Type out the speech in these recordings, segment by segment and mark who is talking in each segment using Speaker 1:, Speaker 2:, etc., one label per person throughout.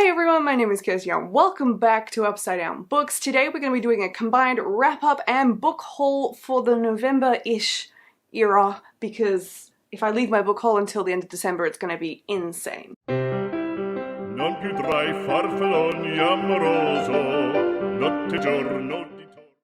Speaker 1: Hi everyone, my name is Kirsty and welcome back to Upside Down Books. Today we're going to be doing a combined wrap-up and book haul for the November-ish era, because if I leave my book haul until the end of December it's going to be insane.
Speaker 2: Non più tra I farfalloni amoroso, notte giorno di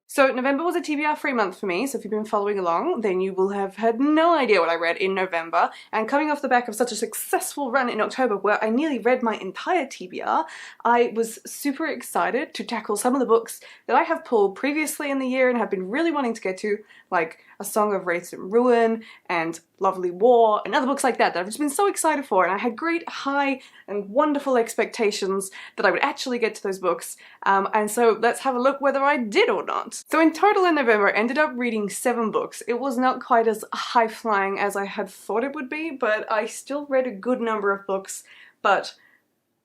Speaker 1: So November was a TBR free month for me, so if you've been following along, then you will have had no idea what I read in November. And coming off the back of such a successful run in October where I nearly read my entire TBR, I was super excited to tackle some of the books that I have pulled previously in the year and have been really wanting to get to, like A Song of Wraiths and Ruin and Lovely War and other books like that I've just been so excited for, and I had great high and wonderful expectations that I would actually get to those books, and so let's have a look whether I did or not. So in total in November I ended up reading 7 books. It was not quite as high-flying as I had thought it would be, but I still read a good number of books. But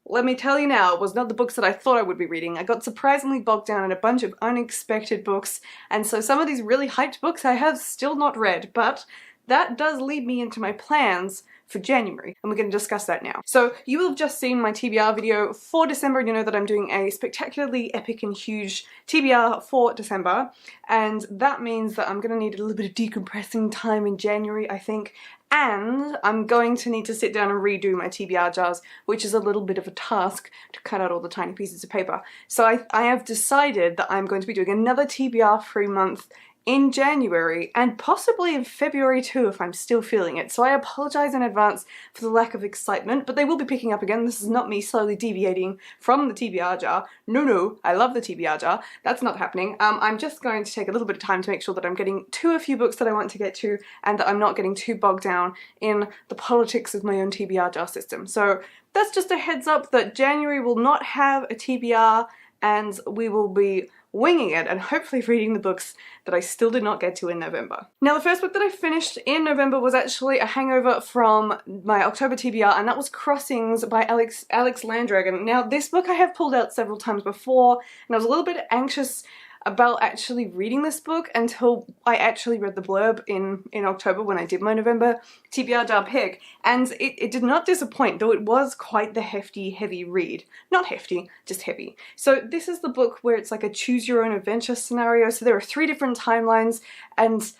Speaker 1: let me tell you now, it was not the books that I thought I would be reading. I got surprisingly bogged down in a bunch of unexpected books, and so some of these really hyped books I have still not read, but that does lead me into my plans for January, and we're going to discuss that now. So you will have just seen my TBR video for December, and you know that I'm doing a spectacularly epic and huge TBR for December, and that means that I'm going to need a little bit of decompressing time in January, I think, and I'm going to need to sit down and redo my TBR jars, which is a little bit of a task to cut out all the tiny pieces of paper. So I have decided that I'm going to be doing another TBR free month in January, and possibly in February too if I'm still feeling it. So I apologize in advance for the lack of excitement, but they will be picking up again. This is not me slowly deviating from the TBR jar. No, I love the TBR jar. That's not happening. I'm just going to take a little bit of time to make sure that I'm getting to a few books that I want to get to, and that I'm not getting too bogged down in the politics of my own TBR jar system. So that's just a heads up that January will not have a TBR, and we will be winging it and hopefully reading the books that I still did not get to in November. Now the first book that I finished in November was actually a hangover from my October TBR, and that was Crossings by Alex Landdragon. Now this book I have pulled out several times before, and I was a little bit anxious about actually reading this book until I actually read the blurb in October when I did my November TBR jar pick, and it did not disappoint, though it was quite the hefty, heavy read. Not hefty, just heavy. So this is the book where it's like a choose your own adventure scenario, so there are 3 different timelines and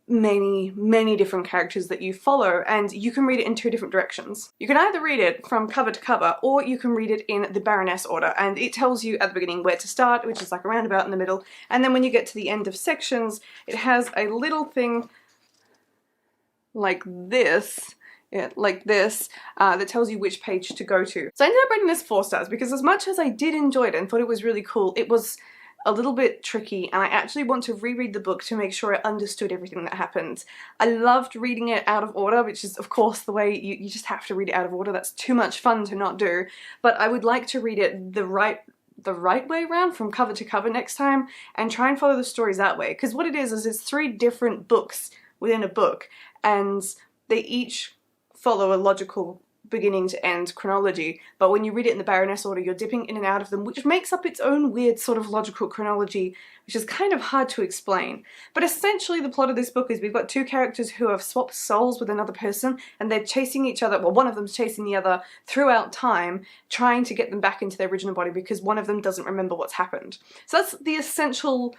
Speaker 1: many different characters that you follow, and you can read it in 2 different directions. You can either read it from cover to cover, or you can read it in the Baroness order, and it tells you at the beginning where to start, which is like a roundabout in the middle, and then when you get to the end of sections, it has a little thing like this, that tells you which page to go to. So I ended up rating this 4 stars, because as much as I did enjoy it and thought it was really cool, it was a little bit tricky, and I actually want to reread the book to make sure I understood everything that happened. I loved reading it out of order, which is of course the way you just have to read it out of order. That's too much fun to not do, but I would like to read it the right way around, from cover to cover next time, and try and follow the stories that way, because what it is it's 3 different books within a book, and they each follow a logical beginning to end chronology, but when you read it in the Baroness order you're dipping in and out of them, which makes up its own weird sort of logical chronology, which is kind of hard to explain. But essentially the plot of this book is we've got 2 characters who have swapped souls with another person, and they're chasing each other, well one of them's chasing the other throughout time, trying to get them back into their original body because one of them doesn't remember what's happened. So that's the essential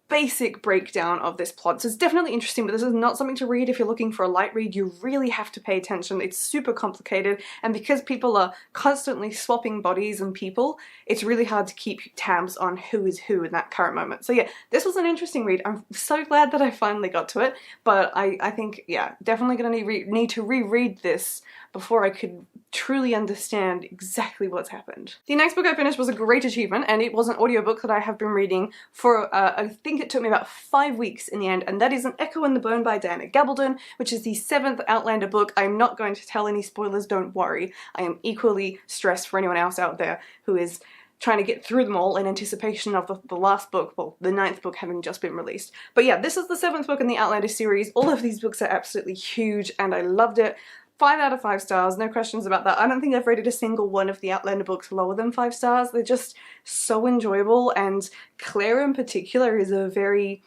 Speaker 1: basic breakdown of this plot. So it's definitely interesting, but this is not something to read if you're looking for a light read. You really have to pay attention. It's super complicated, and because people are constantly swapping bodies and people, it's really hard to keep tabs on who is who in that current moment. So yeah, this was an interesting read. I'm so glad that I finally got to it, but I think, yeah, definitely gonna need to reread this before I could truly understand exactly what's happened. The next book I finished was a great achievement, and it was an audiobook that I have been reading for, I think it took me about 5 weeks in the end, and that is An Echo in the Bone by Diana Gabaldon, which is the 7th Outlander book. I'm not going to tell any spoilers, don't worry. I am equally stressed for anyone else out there who is trying to get through them all in anticipation of the last book, well, the 9th book having just been released. But yeah, this is the 7th book in the Outlander series. All of these books are absolutely huge, and I loved it. 5 out of 5 stars, no questions about that. I don't think I've rated a single one of the Outlander books lower than 5 stars. They're just so enjoyable, and Claire in particular is a very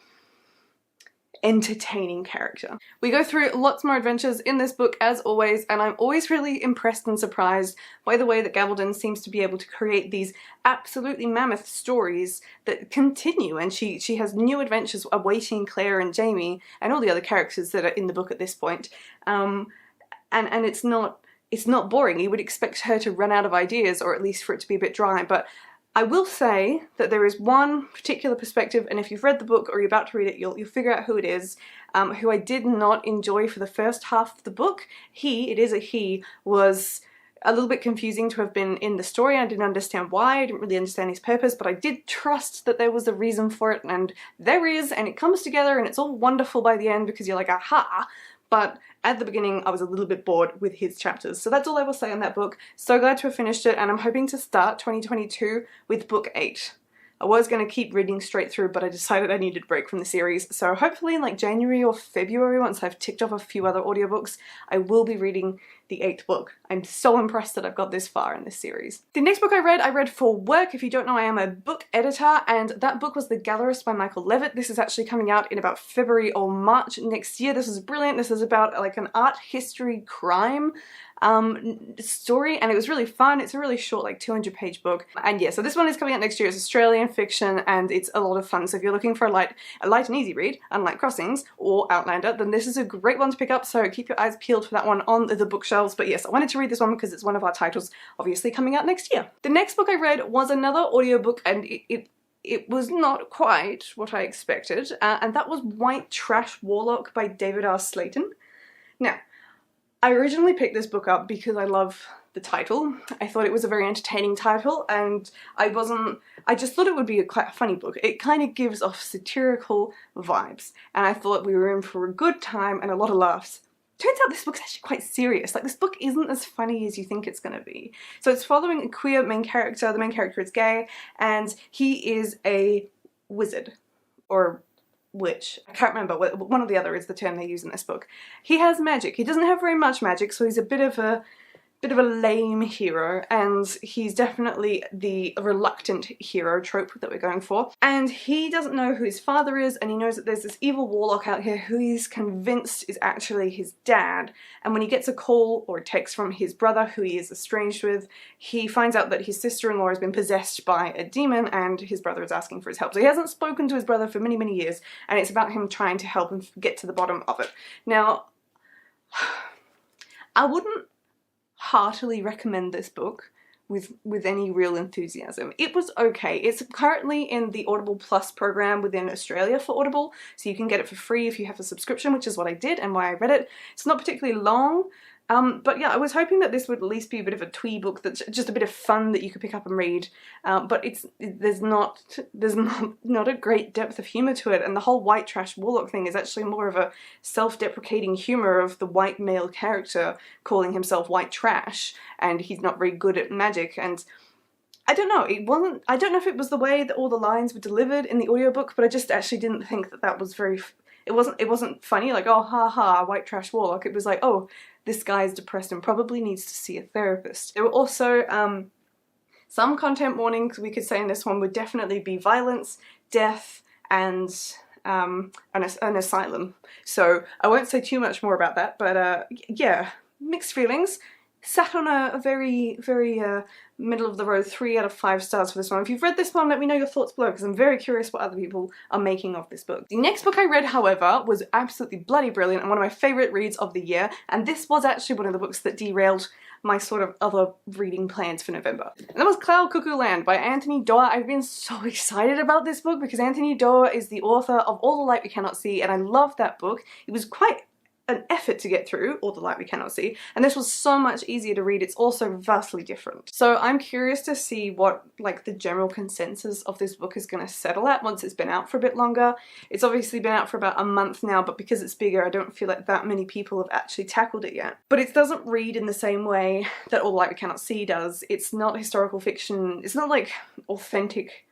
Speaker 1: entertaining character. We go through lots more adventures in this book as always, and I'm always really impressed and surprised by the way that Gavaldon seems to be able to create these absolutely mammoth stories that continue, and she has new adventures awaiting Claire and Jamie and all the other characters that are in the book at this point. And it's not boring. You would expect her to run out of ideas, or at least for it to be a bit dry, but I will say that there is one particular perspective, and if you've read the book or you're about to read it, you'll figure out who it is, who I did not enjoy for the first half of the book. It is a he, was a little bit confusing to have been in the story. I didn't understand why, I didn't really understand his purpose, but I did trust that there was a reason for it, and there is, and it comes together, and it's all wonderful by the end because you're like, aha! But at the beginning I was a little bit bored with his chapters. So that's all I will say on that book. So glad to have finished it, and I'm hoping to start 2022 with book 8. I was going to keep reading straight through, but I decided I needed a break from the series. So hopefully in like January or February, once I've ticked off a few other audiobooks, I will be reading the 8th book. I'm so impressed that I've got this far in this series. The next book I read for work. If you don't know, I am a book editor, and that book was The Gallierist by Michael Levitt. This is actually coming out in about February or March next year. This is brilliant. This is about like an art history crime story, and it was really fun. It's a really short, like 200-page book, and yeah, so this one is coming out next year. It's Australian fiction, and it's a lot of fun. So if you're looking for a light and easy read, unlike Crossings or Outlander, then this is a great one to pick up, so keep your eyes peeled for that one on the bookshelves. But yes, I wanted to read this one because it's one of our titles obviously coming out next year. The next book I read was another audiobook, and it was not quite what I expected, and that was White Trash Warlock by David R. Slayton. Now, I originally picked this book up because I love the title. I thought it was a very entertaining title, and I just thought it would be quite a funny book. It kind of gives off satirical vibes, and I thought we were in for a good time and a lot of laughs. Turns out this book's actually quite serious. Like, this book isn't as funny as you think it's gonna be. So it's following a queer main character. The main character is gay, and he is a wizard, or witch. I can't remember, one or the other is the term they use in this book. He has magic. He doesn't have very much magic, so he's a bit of a lame hero, and he's definitely the reluctant hero trope that we're going for. And he doesn't know who his father is, and he knows that there's this evil warlock out here who he's convinced is actually his dad. And when he gets a call or a text from his brother, who he is estranged with, he finds out that his sister-in-law has been possessed by a demon, and his brother is asking for his help. So he hasn't spoken to his brother for many, many years, and it's about him trying to help him get to the bottom of it. Now, I wouldn't heartily recommend this book with any real enthusiasm. It was okay. It's currently in the Audible Plus program within Australia for Audible, so you can get it for free if you have a subscription, which is what I did and why I read it. It's not particularly long, but yeah, I was hoping that this would at least be a bit of a twee book that's just a bit of fun that you could pick up and read, but there's not a great depth of humour to it, and the whole white trash warlock thing is actually more of a self-deprecating humour of the white male character calling himself white trash, and he's not very good at magic. And I don't know, I don't know if it was the way that all the lines were delivered in the audiobook, but I just actually didn't think that was very, it wasn't funny, like, oh, ha ha, white trash warlock. It was like, oh, this guy's depressed and probably needs to see a therapist. There were also some content warnings we could say in this one would definitely be violence, death, and an asylum. So I won't say too much more about that, but yeah, mixed feelings. Sat on a very, very middle of the road 3 out of 5 stars for this one. If you've read this one, let me know your thoughts below, because I'm very curious what other people are making of this book. The next book I read, however, was absolutely bloody brilliant and one of my favourite reads of the year, and this was actually one of the books that derailed my sort of other reading plans for November. And that was CloudCuckooland by Anthony Doerr. I've been so excited about this book because Anthony Doerr is the author of All the Light We Cannot See, and I love that book. It was quite an effort to get through All the Light We Cannot See, and this was so much easier to read. It's also vastly different. So I'm curious to see what, like, the general consensus of this book is going to settle at once it's been out for a bit longer. It's obviously been out for about a month now, but because it's bigger, I don't feel like that many people have actually tackled it yet. But it doesn't read in the same way that All the Light We Cannot See does. It's not historical fiction. It's not like authentic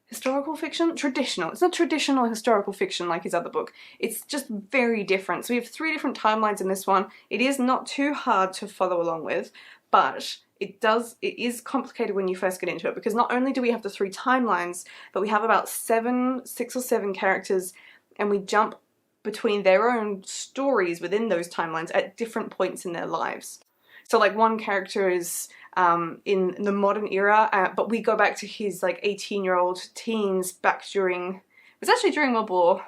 Speaker 1: historical fiction? Traditional. It's not traditional historical fiction like his other book. It's just very different. So we have 3 different timelines in this one. It is not too hard to follow along with, but it is complicated when you first get into it, because not only do we have the 3 timelines, but we have about 6 or 7 characters, and we jump between their own stories within those timelines at different points in their lives. So like one character is in the modern era, but we go back to his like 18-year-old teens back during, it was actually during World War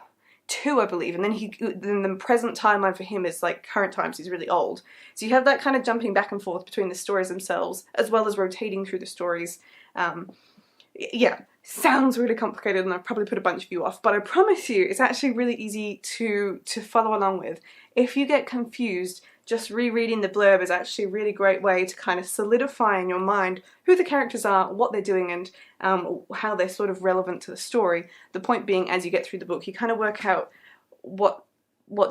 Speaker 1: II, I believe, and then the present timeline for him is like current times, he's really old. So you have that kind of jumping back and forth between the stories themselves, as well as rotating through the stories. Yeah, sounds really complicated and I've probably put a bunch of you off, but I promise you it's actually really easy to follow along with. If you get confused, just rereading the blurb is actually a really great way to kind of solidify in your mind who the characters are, what they're doing, and how they're sort of relevant to the story. The point being, as you get through the book, you kind of work out what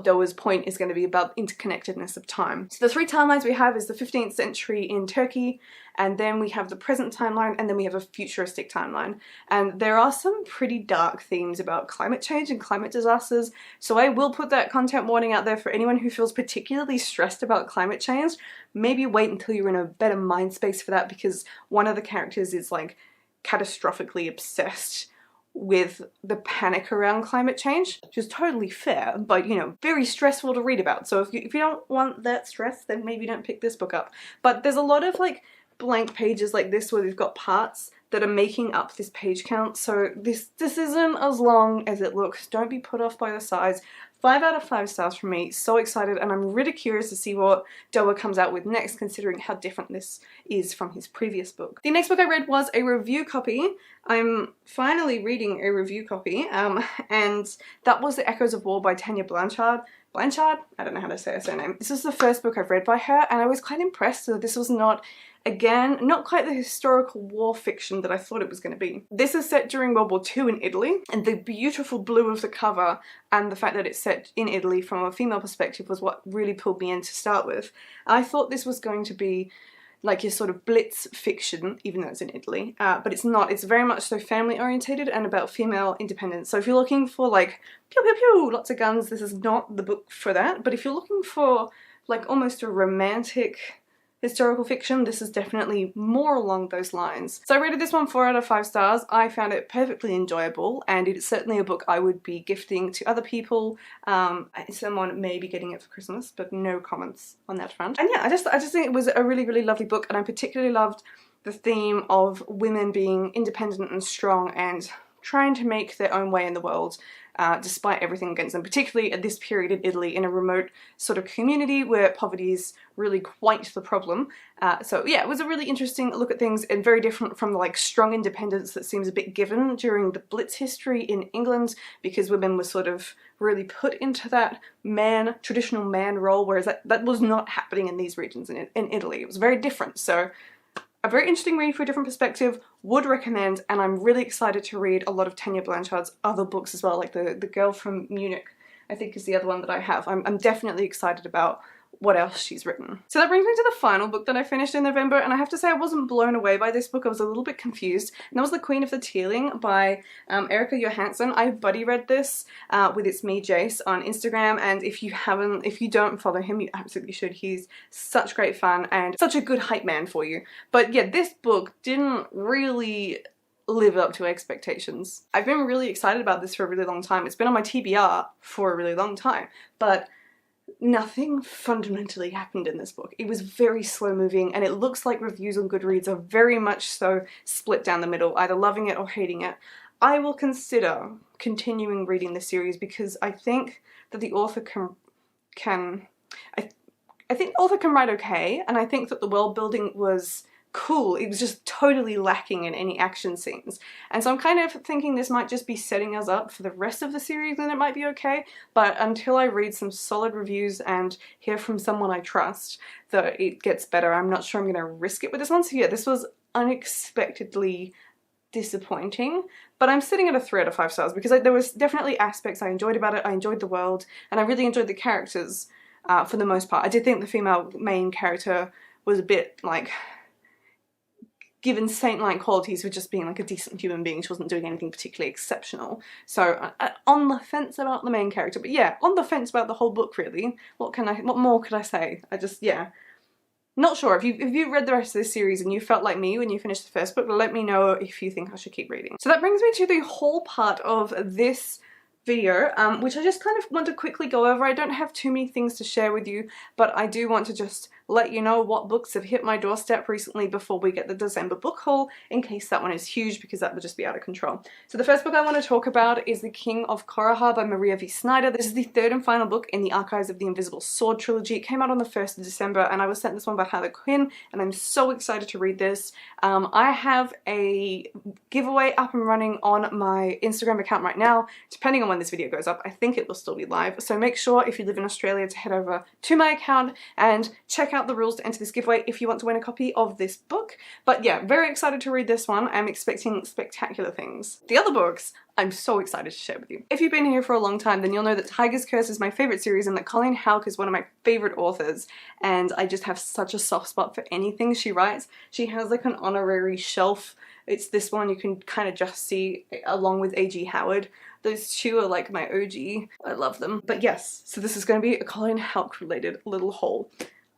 Speaker 1: Doa's point is going to be about interconnectedness of time. So the three timelines we have is the 15th century in Turkey, and then we have the present timeline, and then we have a futuristic timeline. And there are some pretty dark themes about climate change and climate disasters, so I will put that content warning out there for anyone who feels particularly stressed about climate change. Maybe wait until you're in a better mind space for that, because one of the characters is like catastrophically obsessed with the panic around climate change, which is totally fair, but you know, very stressful to read about. So if you don't want that stress, then maybe don't pick this book up. But there's a lot of like blank pages like this where we've got parts that are making up this page count, so this isn't as long as it looks. Don't be put off by the size. 5 out of 5 stars from me. So excited, and I'm really curious to see what Doa comes out with next, considering how different this is from his previous book. The next book I read was a review copy. I'm finally reading a review copy, and that was The Echoes of War by Tanya Blanchard. Blanchard? I don't know how to say her surname. This is the first book I've read by her, and I was quite impressed that this was not, again, not quite the historical war fiction that I thought it was going to be. This is set during World War II in Italy, and the beautiful blue of the cover and the fact that it's set in Italy from a female perspective was what really pulled me in to start with. I thought this was going to be like your sort of blitz fiction, even though it's in Italy, but it's not. It's very much so family orientated and about female independence. So if you're looking for like pew pew pew, lots of guns, this is not the book for that. But if you're looking for like almost a romantic historical fiction, this is definitely more along those lines. So I rated this one 4 out of 5 stars. I found it perfectly enjoyable, and it's certainly a book I would be gifting to other people. Someone may be getting it for Christmas, but no comments on that front. And yeah, I just think it was a really, really lovely book, and I particularly loved the theme of women being independent and strong and trying to make their own way in the world, despite everything against them, particularly at this period in Italy, in a remote sort of community where poverty is really quite the problem. So yeah, it was a really interesting look at things, and very different from the like strong independence that seems a bit given during the Blitz history in England, because women were sort of really put into that traditional man role, whereas that was not happening in these regions in Italy. It was very different. So a very interesting read for a different perspective, would recommend, and I'm really excited to read a lot of Tanya Blanchard's other books as well, like The Girl from Munich, I think is the other one that I have. I'm definitely excited about what else she's written. So that brings me to the final book that I finished in November, and I have to say I wasn't blown away by this book. I was a little bit confused, and that was The Queen of the Tealing by Erica Johansson. I buddy read this with It's Me Jace on Instagram, and if you don't follow him, you absolutely should. He's such great fun and such a good hype man for you. But yeah, this book didn't really live up to expectations. I've been really excited about this for a really long time. It's been on my TBR for a really long time, but nothing fundamentally happened in this book. It was very slow moving, and it looks like reviews on Goodreads are very much so split down the middle, either loving it or hating it. I will consider continuing reading the series because I think that the author can I think the author can write okay, and I think that the world building was cool. It was just totally lacking in any action scenes. And so I'm kind of thinking this might just be setting us up for the rest of the series, and it might be okay. But until I read some solid reviews and hear from someone I trust that it gets better, I'm not sure I'm going to risk it with this one. So yeah, this was unexpectedly disappointing, but I'm sitting at a 3 out of 5 stars because there was definitely aspects I enjoyed about it. I enjoyed the world, and I really enjoyed the characters for the most part. I did think the female main character was a bit like given saint-like qualities for just being like a decent human being. She wasn't doing anything particularly exceptional. So on the fence about the main character, but yeah, on the fence about the whole book really. What more could I say? Yeah. Not sure. If you read the rest of this series and you felt like me when you finished the first book, let me know if you think I should keep reading. So that brings me to the whole part of this video, which I just kind of want to quickly go over. I don't have too many things to share with you, but I do want to just let you know what books have hit my doorstep recently before we get the December book haul, in case that one is huge, because that would just be out of control. So the first book I want to talk about is The King of Korrah by Maria V. Snyder. This is the third and final book in the Archives of the Invisible Sword trilogy. It came out on the 1st of December, and I was sent this one by Harley Quinn, and I'm so excited to read this. I have a giveaway up and running on my Instagram account right now. Depending on when this video goes up, I think it will still be live, so make sure if you live in Australia to head over to my account and check out the rules to enter this giveaway if you want to win a copy of this book. But yeah, very excited to read this one. I'm expecting spectacular things. The other books I'm so excited to share with you. If you've been here for a long time, then you'll know that Tiger's Curse is my favorite series and that Colleen Houck is one of my favorite authors, and I just have such a soft spot for anything she writes. She has like an honorary shelf. It's this one you can kind of just see along with A.G. Howard. Those two are like my OG. I love them. But yes, so this is going to be a Colleen Houck related little haul.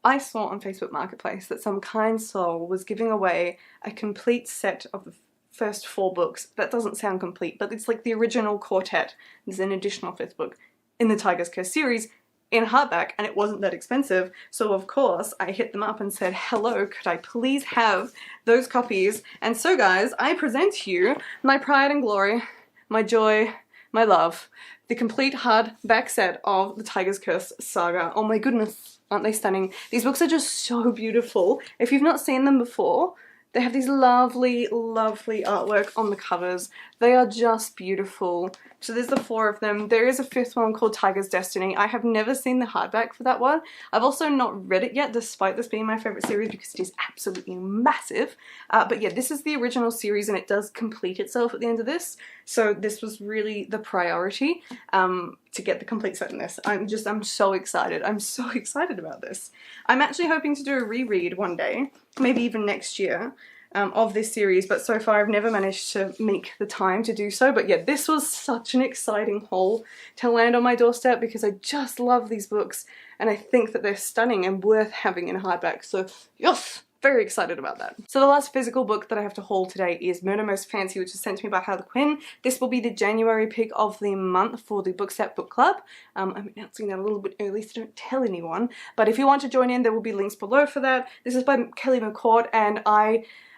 Speaker 1: I saw on Facebook Marketplace that some kind soul was giving away a complete set of the first 4 books. That doesn't sound complete, but it's like the original quartet. There's an additional 5th book in the Tiger's Curse series in hardback, and it wasn't that expensive, so of course I hit them up and said, hello, could I please have those copies? And so guys, I present to you my pride and glory, my joy, my love, the complete hardback set of the Tiger's Curse saga. Oh my goodness, aren't they stunning? These books are just so beautiful. If you've not seen them before, they have these lovely, lovely artwork on the covers. They are just beautiful. So there's the 4 of them. There is a 5th one called Tiger's Destiny. I have never seen the hardback for that one. I've also not read it yet, despite this being my favorite series, because it is absolutely massive. But yeah, this is the original series, and it does complete itself at the end of this. So this was really the priority to get the complete set in this. I'm so excited. I'm so excited about this. I'm actually hoping to do a reread one day, maybe even next year, of this series, but so far I've never managed to make the time to do so. But yeah, this was such an exciting haul to land on my doorstep, because I just love these books and I think that they're stunning and worth having in hardback. So yes, very excited about that. So the last physical book that I have to haul today is Murder Most Fancy, which is sent to me by Harley Quinn. This will be the January pick of the month for the Book Set Book Club. I'm announcing that a little bit early, so don't tell anyone. But if you want to join in, there will be links below for that. This is by Kelly McCord, and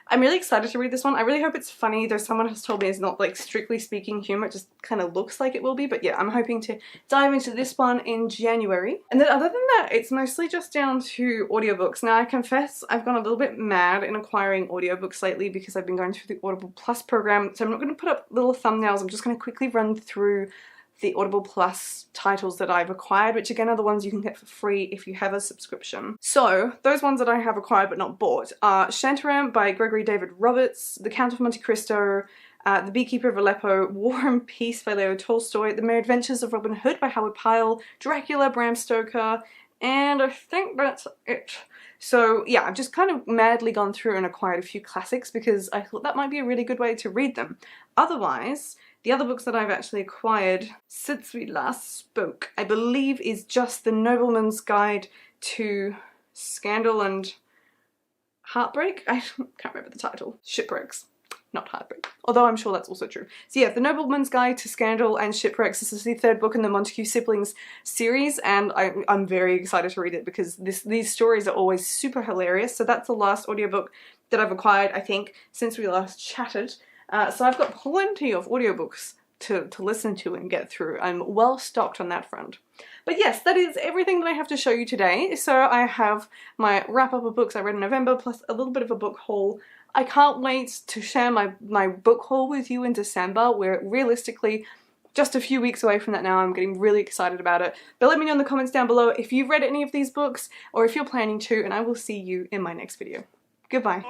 Speaker 1: I'm really excited to read this one. I really hope it's funny, though someone has told me it's not like strictly speaking humor, it just kind of looks like it will be. But yeah, I'm hoping to dive into this one in January. And then other than that, it's mostly just down to audiobooks. Now I confess I've gone a little bit mad in acquiring audiobooks lately because I've been going through the Audible Plus program. So I'm not going to put up little thumbnails, I'm just going to quickly run through the Audible Plus titles that I've acquired, which again are the ones you can get for free if you have a subscription. So those ones that I have acquired but not bought are Shantaram by Gregory David Roberts, The Count of Monte Cristo, The Beekeeper of Aleppo, War and Peace by Leo Tolstoy, The Mere Adventures of Robin Hood by Howard Pyle, Dracula, Bram Stoker, and I think that's it. So yeah, I've just kind of madly gone through and acquired a few classics because I thought that might be a really good way to read them. Otherwise, the other books that I've actually acquired since we last spoke, I believe, is just The Nobleman's Guide to Scandal and Heartbreak? I can't remember the title. Shipwrecks, not Heartbreak. Although I'm sure that's also true. So yeah, The Nobleman's Guide to Scandal and Shipwrecks. This is the 3rd book in the Montague Siblings series, and I'm very excited to read it because these stories are always super hilarious. So that's the last audiobook that I've acquired, I think, since we last chatted. So I've got plenty of audiobooks to listen to and get through. I'm well stocked on that front. But yes, that is everything that I have to show you today. So I have my wrap up of books I read in November, plus a little bit of a book haul. I can't wait to share my book haul with you in December. We're realistically just a few weeks away from that now. I'm getting really excited about it. But let me know in the comments down below if you've read any of these books or if you're planning to, and I will see you in my next video. Goodbye.